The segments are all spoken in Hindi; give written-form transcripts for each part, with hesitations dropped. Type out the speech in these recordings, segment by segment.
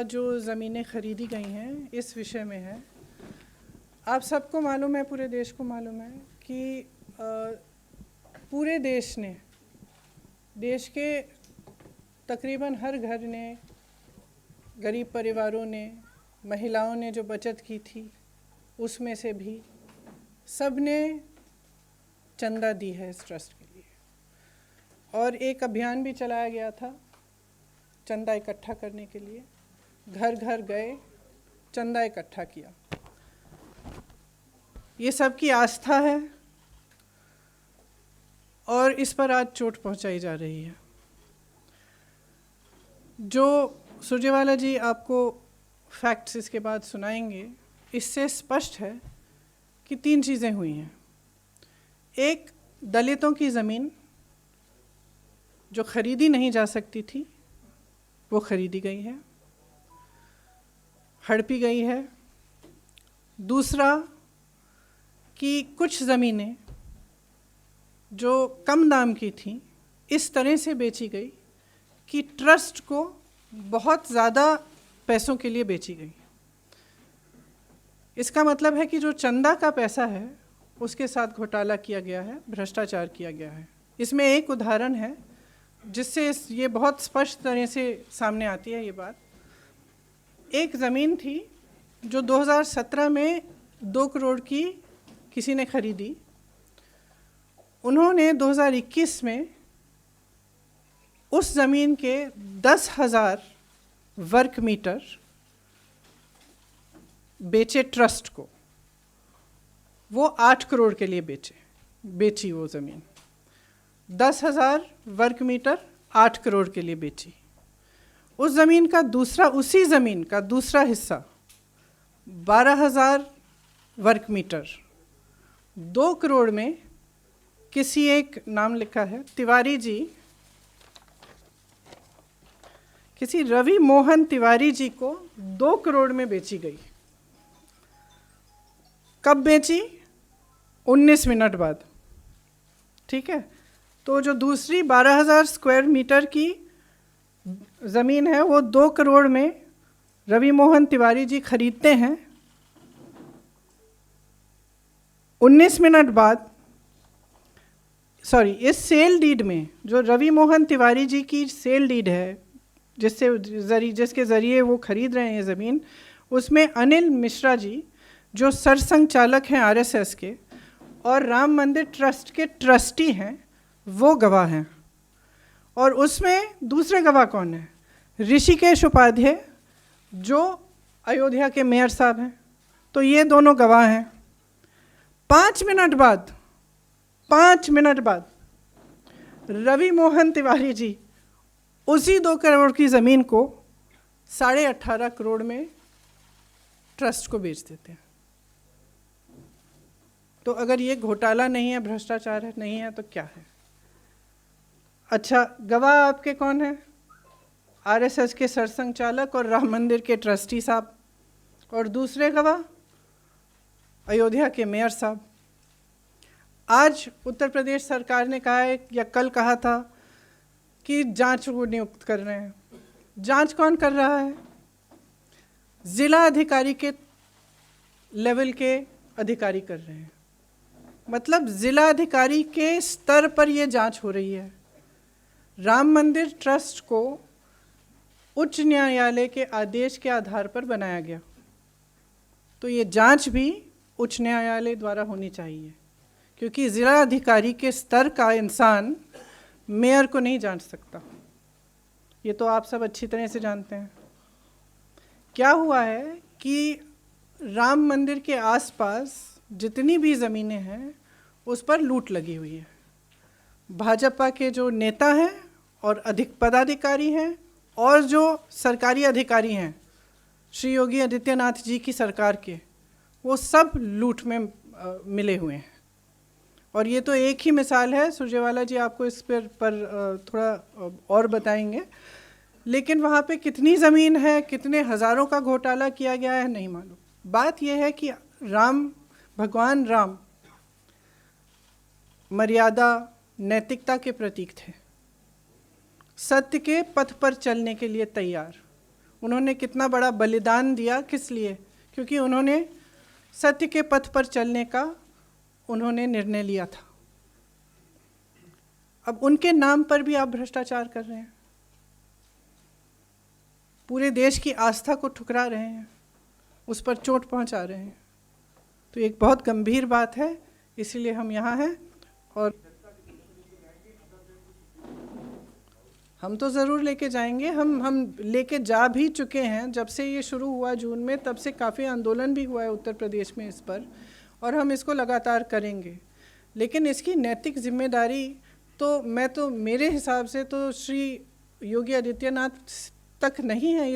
जो ज़मीनें खरीदी गई हैं इस विषय में है। आप सबको मालूम है, पूरे देश को मालूम है कि पूरे देश ने, देश के तकरीबन हर घर ने, गरीब परिवारों ने, महिलाओं ने जो बचत की थी उसमें से भी सब ने चंदा दी है इस ट्रस्ट के लिए। और एक अभियान भी चलाया गया था चंदा इकट्ठा करने के लिए। घर घर गए, चंदा इकट्ठा किया। ये सबकी आस्था है और इस पर आज चोट पहुंचाई जा रही है। जो सुरजेवाला जी आपको फैक्ट्स इसके बाद सुनाएंगे, इससे स्पष्ट है कि 3 चीज़ें हुई हैं। एक, दलितों की ज़मीन जो खरीदी नहीं जा सकती थी वो खरीदी गई है, हड़पी गई है। दूसरा कि कुछ ज़मीनें जो कम दाम की थी इस तरह से बेची गई कि ट्रस्ट को बहुत ज़्यादा पैसों के लिए बेची गई। इसका मतलब है कि जो चंदा का पैसा है उसके साथ घोटाला किया गया है, भ्रष्टाचार किया गया है। इसमें एक उदाहरण है जिससे ये बहुत स्पष्ट तरह से सामने आती है ये बात। एक ज़मीन थी जो 2017 में 2 करोड़ की किसी ने खरीदी। उन्होंने 2021 में उस ज़मीन के 10,000 वर्ग मीटर बेचे ट्रस्ट को। वो 8 करोड़ के लिए बेची वो ज़मीन। 10,000 वर्ग मीटर 8 करोड़ के लिए बेची। उस ज़मीन का उसी ज़मीन का दूसरा हिस्सा 12,000 वर्ग मीटर 2 करोड़ में किसी एक, नाम लिखा है तिवारी जी, किसी रवि मोहन तिवारी जी को 2 करोड़ में बेची गई। कब बेची? 19 मिनट बाद। ठीक है, तो जो दूसरी 12,000 स्क्वायर मीटर की ज़मीन है वो 2 करोड़ में रवि मोहन तिवारी जी खरीदते हैं। 19 मिनट बाद, इस सेल डीड में जो रवि मोहन तिवारी जी की सेल डीड है जिसके ज़रिए वो खरीद रहे हैं ज़मीन, उसमें अनिल मिश्रा जी जो सरसंघचालक हैं आरएसएस के और राम मंदिर ट्रस्ट के ट्रस्टी हैं, वो गवाह हैं। और उसमें दूसरे गवाह कौन है? ऋषिकेश उपाध्याय जो अयोध्या के मेयर साहब हैं। तो ये दोनों गवाह हैं। 5 मिनट बाद रवि मोहन तिवारी जी उसी 2 करोड़ की ज़मीन को 18.5 करोड़ में ट्रस्ट को बेच देते हैं। तो अगर ये घोटाला नहीं है, भ्रष्टाचार है, नहीं है, तो क्या है? अच्छा, गवाह आपके कौन है? आरएसएस के सरसंघचालक और राम मंदिर के ट्रस्टी साहब। और दूसरे गवाह अयोध्या के मेयर साहब। आज उत्तर प्रदेश सरकार ने कहा है, या कल कहा था, कि जांच वो नियुक्त कर रहे हैं। जांच कौन कर रहा है? जिला अधिकारी के लेवल के अधिकारी कर रहे हैं। मतलब जिला अधिकारी के स्तर पर ये जांच हो रही है। राम मंदिर ट्रस्ट को उच्च न्यायालय के आदेश के आधार पर बनाया गया, तो ये जांच भी उच्च न्यायालय द्वारा होनी चाहिए, क्योंकि जिला अधिकारी के स्तर का इंसान मेयर को नहीं जांच सकता। ये तो आप सब अच्छी तरह से जानते हैं। क्या हुआ है कि राम मंदिर के आसपास जितनी भी ज़मीनें हैं उस पर लूट लगी हुई है। भाजपा के जो नेता हैं और अधिक पदाधिकारी हैं और जो सरकारी अधिकारी हैं श्री योगी आदित्यनाथ जी की सरकार के, वो सब लूट में मिले हुए हैं। और ये तो एक ही मिसाल है, सुरजेवाला जी आपको इस पर थोड़ा और बताएंगे। लेकिन वहाँ पे कितनी ज़मीन है, कितने हज़ारों का घोटाला किया गया है, नहीं मालूम। बात यह है कि भगवान राम मर्यादा, नैतिकता के प्रतीक थे, सत्य के पथ पर चलने के लिए तैयार। उन्होंने कितना बड़ा बलिदान दिया, किस लिए? क्योंकि उन्होंने सत्य के पथ पर चलने का उन्होंने निर्णय लिया था। अब उनके नाम पर भी आप भ्रष्टाचार कर रहे हैं, पूरे देश की आस्था को ठुकरा रहे हैं, उस पर चोट पहुंचा रहे हैं। तो एक बहुत गंभीर बात है, इसीलिए हम यहाँ हैं। और हम तो ज़रूर लेके जाएंगे, हम लेके जा भी चुके हैं। जब से ये शुरू हुआ जून में, तब से काफ़ी आंदोलन भी हुआ है उत्तर प्रदेश में इस पर, और हम इसको लगातार करेंगे। लेकिन इसकी नैतिक जिम्मेदारी तो मेरे हिसाब से तो श्री योगी आदित्यनाथ तक नहीं है,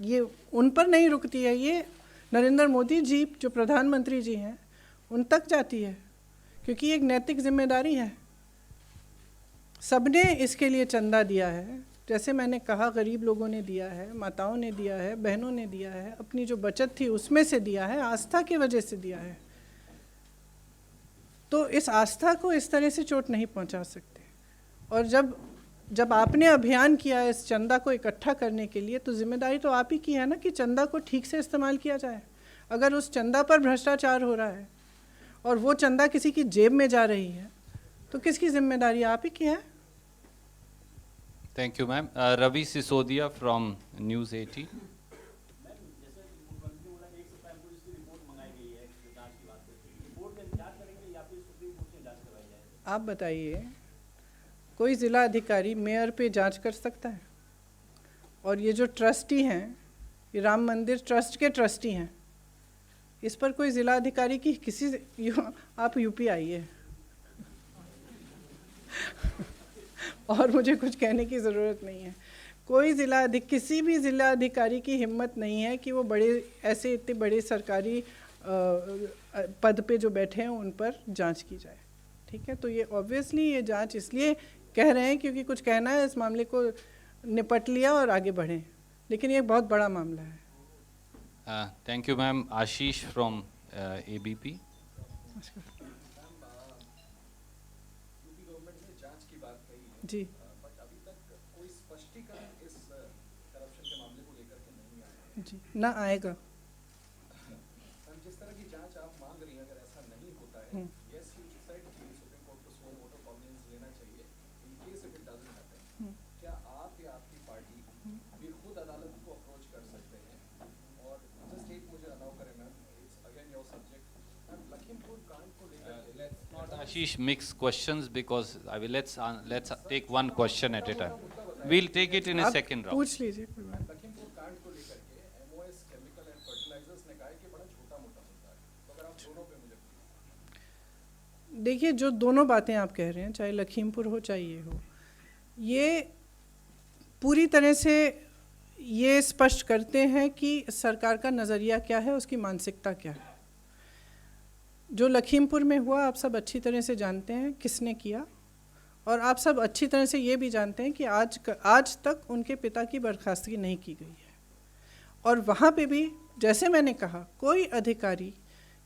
ये उन पर नहीं रुकती है, ये नरेंद्र मोदी जी जो प्रधानमंत्री जी हैं उन तक जाती है, क्योंकि एक नैतिक जिम्मेदारी है। सबने इसके लिए चंदा दिया है, जैसे मैंने कहा, गरीब लोगों ने दिया है, माताओं ने दिया है, बहनों ने दिया है, अपनी जो बचत थी उसमें से दिया है, आस्था की वजह से दिया है। तो इस आस्था को इस तरह से चोट नहीं पहुंचा सकते। और जब आपने अभियान किया है इस चंदा को इकट्ठा करने के लिए, तो जिम्मेदारी तो आप ही की है ना कि चंदा को ठीक से इस्तेमाल किया जाए। अगर उस चंदा पर भ्रष्टाचार हो रहा है और वो चंदा किसी की जेब में जा रही है, तो किसकी जिम्मेदारी? आप ही की है। Thank you ma'am. Ravi Sisodia from News 18। आप बताइए, कोई ज़िला अधिकारी मेयर पे जांच कर सकता है? और ये जो ट्रस्टी हैं, ये राम मंदिर ट्रस्ट के ट्रस्टी हैं, इस पर कोई ज़िला अधिकारी की आप यूपी आइए और मुझे कुछ कहने की ज़रूरत नहीं है। किसी भी ज़िला अधिकारी की हिम्मत नहीं है कि वो ऐसे इतने बड़े सरकारी पद पे जो बैठे हैं उन पर जांच की जाए। ठीक है, तो ये ऑब्वियसली ये जांच इसलिए कह रहे हैं क्योंकि कुछ कहना है, इस मामले को निपट लिया और आगे बढ़ें, लेकिन ये एक बहुत बड़ा मामला है। Thank you ma'am. Ashish from ABP. जी, बट अभी तक कोई स्पष्टीकरण इस करप्शन के मामले को लेकर के नहीं आया है। जी, ना आएगा। मैम, जिस तरह की जांच आप मांग रही हैं, अगर ऐसा नहीं होता है, यस यू डिसाइड कि सुप्रीम कोर्ट को सो वोट ऑफ कॉन्फिडेंस लेना चाहिए in case if it doesn't happen, क्या आप या आपकी पार्टी भी खुद अदालत को अप्रोच कर सकते हैं? और जस्ट एक मुझे अलाउ करें ma'am, it's again your subject. Ma'am, Lakhimpur कांड को लेकर Let's not Ashish mix questions because let's take one question at a time. We'll take it in a second round. पूछ लीजिए। लखीमपुर कांड को लेकर के एमओएस केमिकल एंड फर्टिलाइजर्स ने कहा है कि बड़ा छोटा मोटा मुद्दा है, तो अगर आप दोनों पे मुझे देखिए, जो दोनों बातें आप कह रहे हैं, चाहे लखीमपुर हो चाहे ये हो, ये पूरी तरह से ये स्पष्ट करते हैं कि सरकार का नज़रिया क्या है, उसकी मानसिकता क्या है। जो लखीमपुर में हुआ आप सब अच्छी तरह से जानते हैं किसने किया, और आप सब अच्छी तरह से ये भी जानते हैं कि आज तक उनके पिता की बर्खास्तगी नहीं की गई है। और वहाँ पे भी, जैसे मैंने कहा, कोई अधिकारी,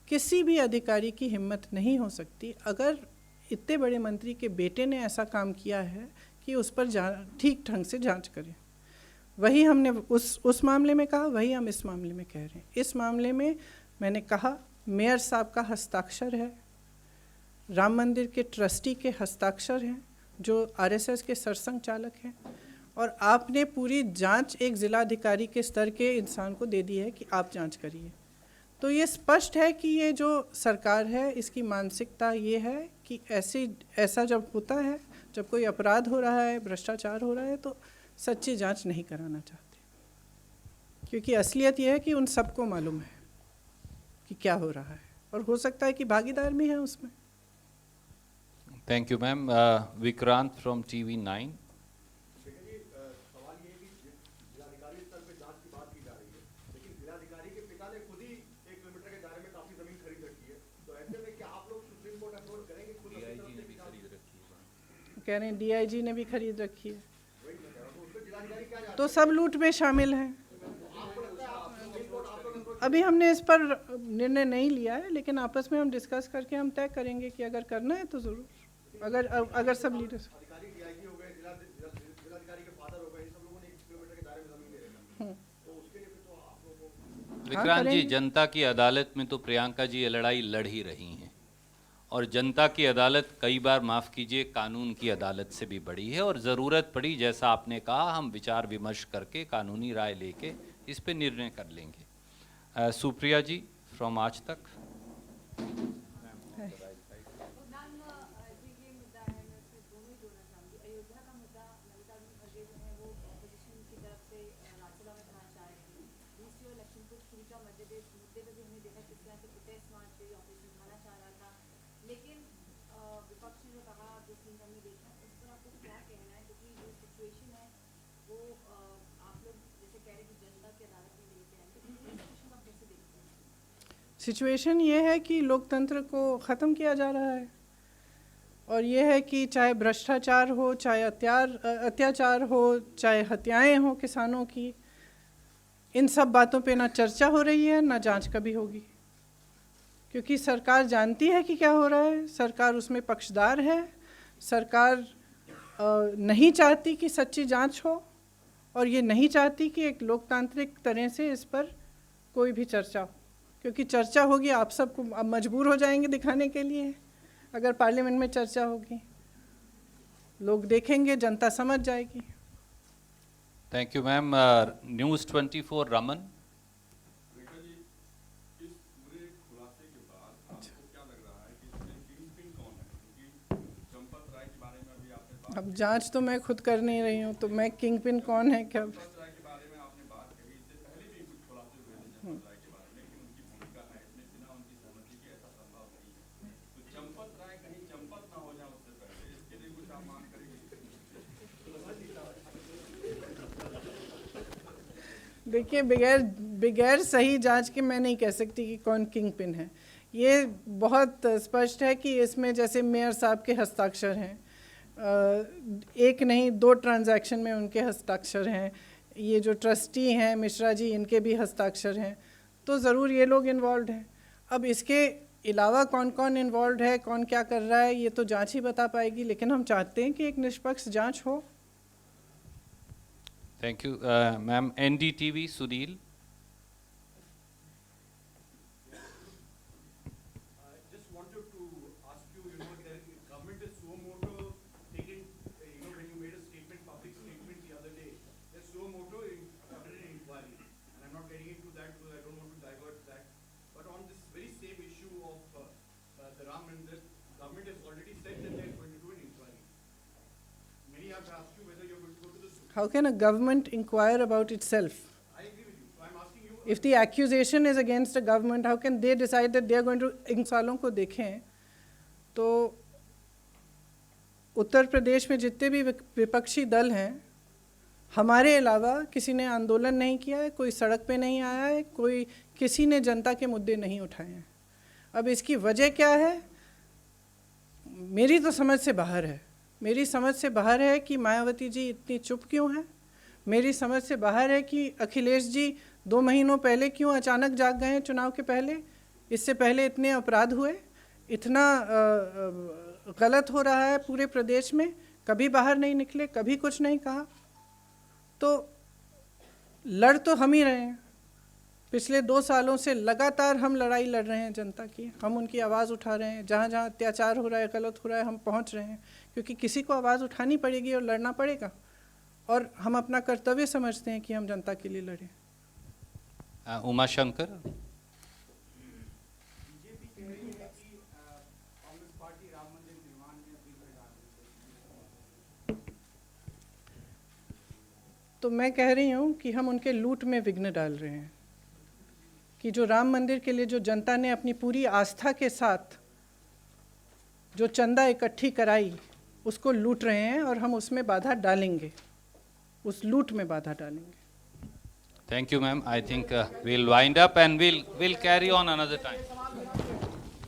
किसी भी अधिकारी की हिम्मत नहीं हो सकती, अगर इतने बड़े मंत्री के बेटे ने ऐसा काम किया है, कि उस पर ठीक ढंग से जांच करें। वही हमने उस मामले में कहा, वही हम इस मामले में कह रहे हैं। इस मामले में मैंने कहा, मेयर साहब का हस्ताक्षर है, राम मंदिर के ट्रस्टी के हस्ताक्षर हैं, जो आरएसएस के सरसंघ चालक हैं, और आपने पूरी जांच एक ज़िलाधिकारी के स्तर के इंसान को दे दी है कि आप जांच करिए। तो ये स्पष्ट है कि ये जो सरकार है, इसकी मानसिकता ये है कि ऐसा जब होता है, जब कोई अपराध हो रहा है, भ्रष्टाचार हो रहा है, तो सच्ची जांच नहीं कराना चाहते, क्योंकि असलियत ये है कि उन सबको मालूम है कि क्या हो रहा है, और हो सकता है कि भागीदार भी हैं उसमें। Thank you ma'am. Vikrant from TV9। सवाल ये है कि जिलाधिकारी स्तर पे जांच की बात की जा रही है, लेकिन जिलाधिकारी के पिता ने खुद ही 1 किलोमीटर के दायरे में काफी जमीन खरीद रखी है, तो ऐसे में क्या आप लोग सुप्रीम कोर्ट अप्रोच करेंगे? खुद डीआईजी ने भी खरीद रखी है, कह रहे हैं डीआईजी ने भी खरीद रखी है, वही मैं कह रहा हूं, तो उसमें जिलाधिकारी क्या जांच? तो सब लूट में शामिल हैं। आपको लगता है आप सुप्रीम कोर्ट आप लोग अप्रोच? अभी हमने इस पर निर्णय नहीं लिया है, लेकिन आपस में हम डिस्कस करके हम तय करेंगे कि अगर करना है तो ज़रूर, अगर सब लीडर्स। अधिकारी डीआईजी हो गए, जिलाधिकारी के फादर हो गए, इन सब लोगों ने 1 किलोमीटर के दायरे में जमीन ले रखी है, तो विक्रांत जी, करेंगे। जनता की अदालत में तो प्रियंका जी ये लड़ाई लड़ ही रही हैं, और जनता की अदालत कई बार, माफ़ कीजिए, कानून की अदालत से भी बड़ी है, और ज़रूरत पड़ी, जैसा आपने कहा, हम विचार विमर्श करके कानूनी राय लेके इस पे निर्णय कर लेंगे। सुप्रिया जी फ्रॉम आज तक। सिचुएशन ये है कि लोकतंत्र को ख़त्म किया जा रहा है, और ये है कि चाहे भ्रष्टाचार हो, चाहे अत्याचार हो, चाहे हत्याएं हो किसानों की, इन सब बातों पे ना चर्चा हो रही है, ना जांच कभी होगी, क्योंकि सरकार जानती है कि क्या हो रहा है, सरकार उसमें पक्षदार है, सरकार नहीं चाहती कि सच्ची जांच हो, और ये नहीं चाहती कि एक लोकतांत्रिक तरह से इस पर कोई भी चर्चा हो, क्योंकि चर्चा होगी आप सबको अब मजबूर हो जाएंगे दिखाने के लिए। अगर पार्लियामेंट में चर्चा होगी, लोग देखेंगे, जनता समझ जाएगी। Thank you ma'am. News 24 Raman. Rekha ji, इस पूरे खुलासे के बाद आपको क्या लग रहा है कि इसमें किंगपिन कौन है? क्योंकि चंपत राय के बारे में अभी आपने बात, अब जांच तो मैं खुद कर नहीं रही हूँ, तो मैं किंगपिन कौन है क्या? चंपत राय के बारे में आपने बात कही, इससे पहले भी कुछ खुलासे हुए थे चंपत राय के बारे में, लेकिन उनकी भूमिका है इसमें, बिना उनकी सहमति के ऐसा संभव नहीं है। तो चंपत राय कहीं चंपत ना हो जाए उससे पहले, इसके लिए कुछ आप मांग करेंगे? देखिए, बगैर सही जांच के मैं नहीं कह सकती कि कौन किंगपिन है। ये बहुत स्पष्ट है कि इसमें जैसे मेयर साहब के हस्ताक्षर हैं, एक नहीं 2 ट्रांजैक्शन में उनके हस्ताक्षर हैं, ये जो ट्रस्टी हैं मिश्रा जी, इनके भी हस्ताक्षर हैं, तो ज़रूर ये लोग इन्वॉल्व हैं। अब इसके अलावा कौन कौन इन्वॉल्व है, कौन क्या कर रहा है, ये तो जांच ही बता पाएगी, लेकिन हम चाहते हैं कि एक निष्पक्ष जांच हो। Thank you ma'am. NDTV Sunil. Just wanted to ask you, the government is suo motu taken, when you made a statement, public statement the other day, the suo motu ordered an inquiry, and I'm not getting into that because I don't want to divert that. But on this very same issue of the Ram Mandir, government has already said that they're going to do an inquiry. Many have asked you whether you're going to go to the Supreme. How can a government inquire about itself? I agree with you. So I'm asking you. If the accusation is against a government, how can they decide that they are going to? इन सालों को देखें तो उत्तर प्रदेश में जितने भी विपक्षी दल हैं, हमारे अलावा किसी ने आंदोलन नहीं किया है, कोई सड़क पे नहीं आया है, कोई किसी ने जनता के मुद्दे नहीं उठाए हैं। अब इसकी वजह क्या है, मेरी तो समझ से बाहर है। मेरी समझ से बाहर है कि मायावती जी इतनी चुप क्यों हैं। मेरी समझ से बाहर है कि अखिलेश जी 2 महीनों पहले क्यों अचानक जाग गए हैं चुनाव के पहले। इससे पहले इतने अपराध हुए, इतना गलत हो रहा है पूरे प्रदेश में, कभी बाहर नहीं निकले, कभी कुछ नहीं कहा। तो लड़ तो हम ही रहे हैं, पिछले 2 सालों से लगातार हम लड़ाई लड़ रहे हैं जनता की, हम उनकी आवाज़ उठा रहे हैं, जहाँ जहाँ अत्याचार हो रहा है, गलत हो रहा है, हम पहुँच रहे हैं, क्योंकि किसी को आवाज़ उठानी पड़ेगी और लड़ना पड़ेगा, और हम अपना कर्तव्य समझते हैं कि हम जनता के लिए लड़ें। उमा शंकर। बीजेपी कह रही है कि कांग्रेस पार्टी राम मंदिर निर्माण में विघ्न डाल रही है। तो मैं कह रही हूँ कि हम उनके लूट में विघ्न डाल रहे हैं, कि जो राम मंदिर के लिए जो जनता ने अपनी पूरी आस्था के साथ जो चंदा इकट्ठी कराई, उसको लूट रहे हैं, और हम उसमें बाधा डालेंगे, उस लूट में बाधा डालेंगे। Thank you, ma'am. I think we'll wind up and we'll carry on another time.